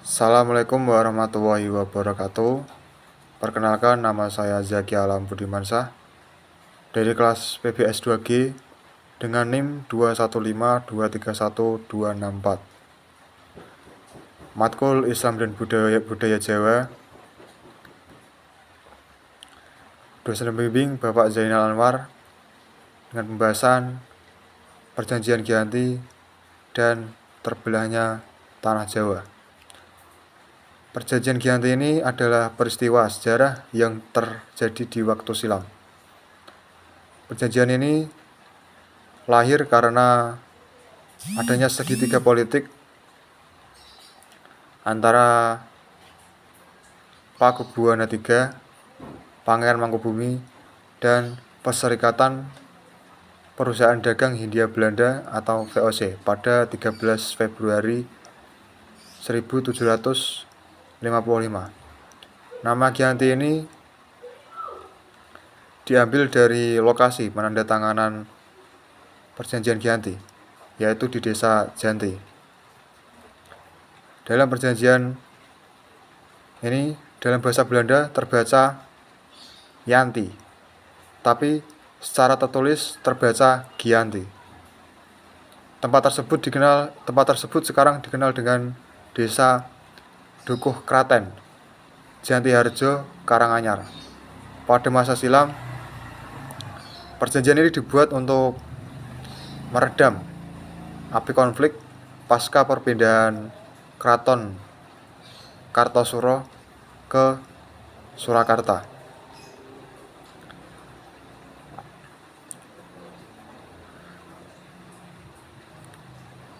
Assalamualaikum warahmatullahi wabarakatuh. Perkenalkan, nama saya Zaki Alam Budimansyah dari kelas PBS 2G dengan NIM 215231264. Matkul Islam dan Budaya Jawa. Dosen pembimbing Bapak Zainal Anwar dengan pembahasan Perjanjian Giyanti dan terbelahnya Tanah Jawa. Perjanjian Giyanti ini adalah peristiwa sejarah yang terjadi di waktu silam. Perjanjian ini lahir karena adanya segitiga politik antara Pakubuwana III, Pangeran Mangkubumi, dan Perserikatan Perusahaan Dagang Hindia Belanda atau VOC pada 13 Februari 1755. Nama Giyanti ini diambil dari lokasi penandatanganan Perjanjian Giyanti, yaitu di Desa Janti. Dalam perjanjian ini, dalam bahasa Belanda terbaca Yanti, tapi secara tertulis terbaca Giyanti. Tempat tersebut sekarang dikenal dengan Desa Dukuh Kraten, Jantiharjo, Karanganyar. Pada masa silam, perjanjian ini dibuat untuk meredam api konflik pasca perpindahan Keraton Kartosuro ke Surakarta.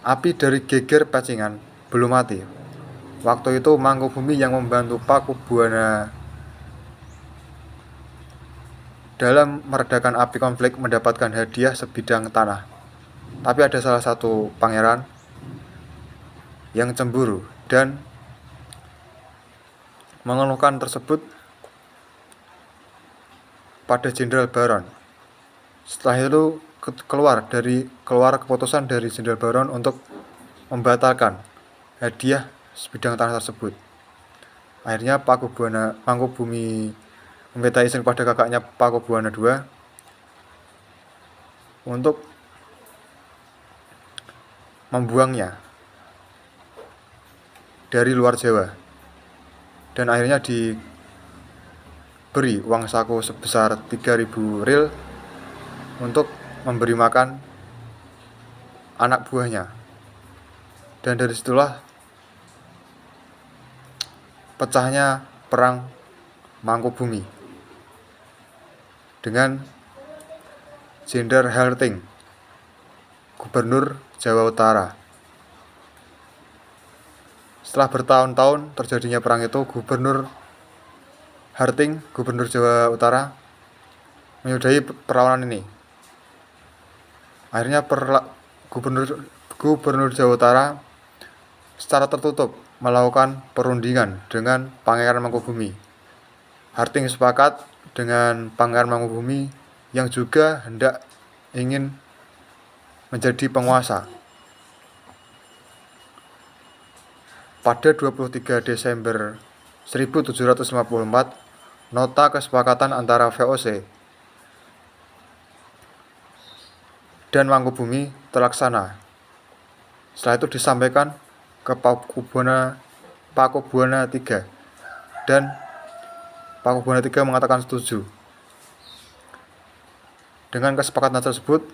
Api dari geger Pecingan belum mati. Waktu itu Mangkubumi yang membantu Pakubuwana dalam meredakan api konflik mendapatkan hadiah sebidang tanah. Tapi ada salah satu pangeran yang cemburu dan mengeluhkan tersebut pada Jenderal Baron. Setelah itu keluar keputusan dari Jenderal Baron untuk membatalkan hadiah sebidang tanah tersebut. Akhirnya Mangkubumi meminta izin kepada kakaknya Pakubuwana II untuk membuangnya dari luar Jawa, dan akhirnya diberi uang saku sebesar 3.000 ril untuk memberi makan anak buahnya. Dan dari situlah pecahnya perang Mangkubumi dengan Jenderal Harting, Gubernur Jawa Utara. Setelah bertahun-tahun terjadinya perang itu, Gubernur Harting, Gubernur Jawa Utara, menyudahi perlawanan ini. Akhirnya Gubernur Jawa Utara secara tertutup melakukan perundingan dengan Pangeran Mangkubumi. Harting sepakat dengan Pangeran Mangkubumi yang juga hendak ingin menjadi penguasa. Pada 23 Desember 1754, nota kesepakatan antara VOC dan Mangkubumi terlaksana. Setelah itu disampaikan ke Pakubuwana III, dan Pakubuwana III mengatakan setuju. Dengan kesepakatan tersebut,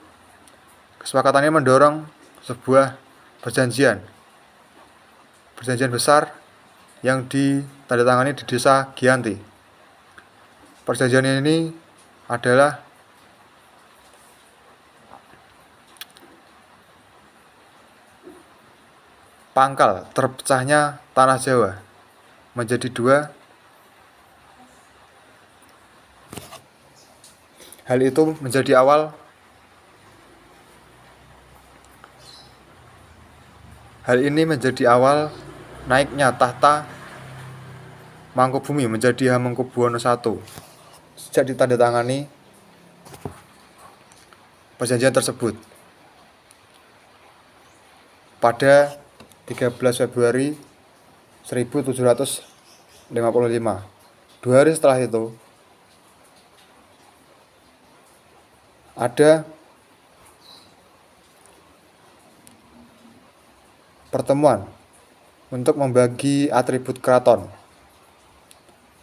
kesepakatannya mendorong sebuah perjanjian besar yang ditandatangani di Desa Giyanti. Perjanjian ini adalah pangkal terpecahnya tanah Jawa menjadi dua. Hal itu menjadi awal naiknya tahta Mangkubumi menjadi Hamengkubuwono I sejak ditandatangani perjanjian tersebut pada 13 Februari 1755. 2 hari setelah itu ada pertemuan untuk membagi atribut keraton,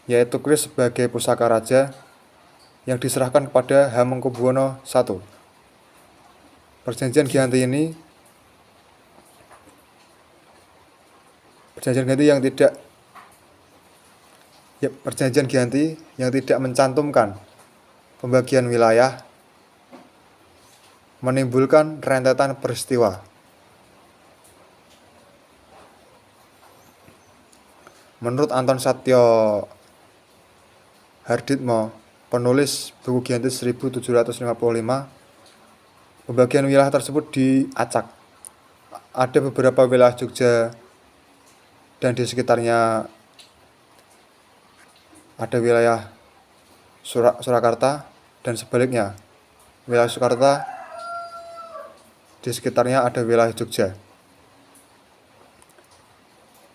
yaitu keris sebagai pusaka raja yang diserahkan kepada Hamengkubuwono I. Perjanjian Giyanti yang tidak mencantumkan pembagian wilayah menimbulkan rentetan peristiwa. Menurut Anton Satyo Harditmo, penulis buku Giyanti 1755, pembagian wilayah tersebut diacak. Ada beberapa wilayah Jogja dan di sekitarnya ada wilayah Surakarta, dan sebaliknya wilayah Surakarta di sekitarnya ada wilayah Jogja.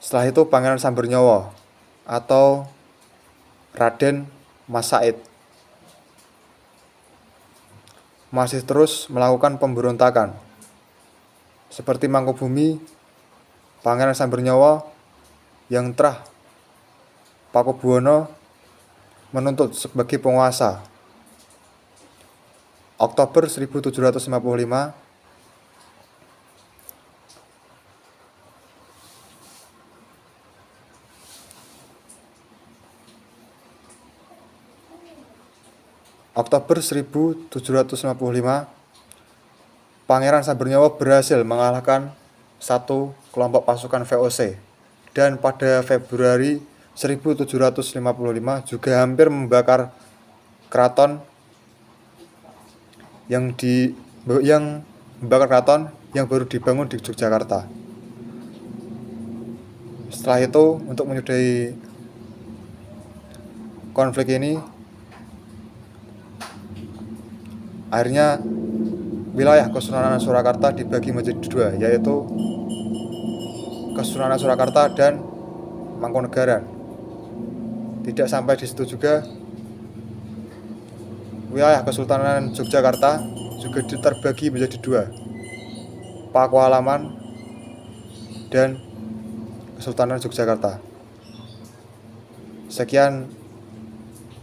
Setelah itu Pangeran Sambernyawa atau Raden Mas Said masih terus melakukan pemberontakan. Seperti Mangkubumi, Pangeran Sambernyawa yang terah Pakubuwono menuntut sebagai penguasa. Oktober 1755, Pangeran Sambernyawa berhasil mengalahkan satu kelompok pasukan VOC, dan pada Februari 1755 juga hampir membakar keraton yang baru dibangun di Yogyakarta. Setelah itu, untuk menyudahi konflik ini, akhirnya wilayah Kesultanan Surakarta dibagi menjadi dua, yaitu Kesultanan Surakarta dan Mangkunegaran. Tidak sampai di situ juga, wilayah Kesultanan Yogyakarta juga terbagi menjadi dua, Pakualaman dan Kesultanan Yogyakarta. Sekian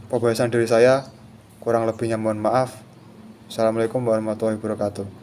pembahasan dari saya, kurang lebihnya mohon maaf. Assalamualaikum warahmatullahi wabarakatuh.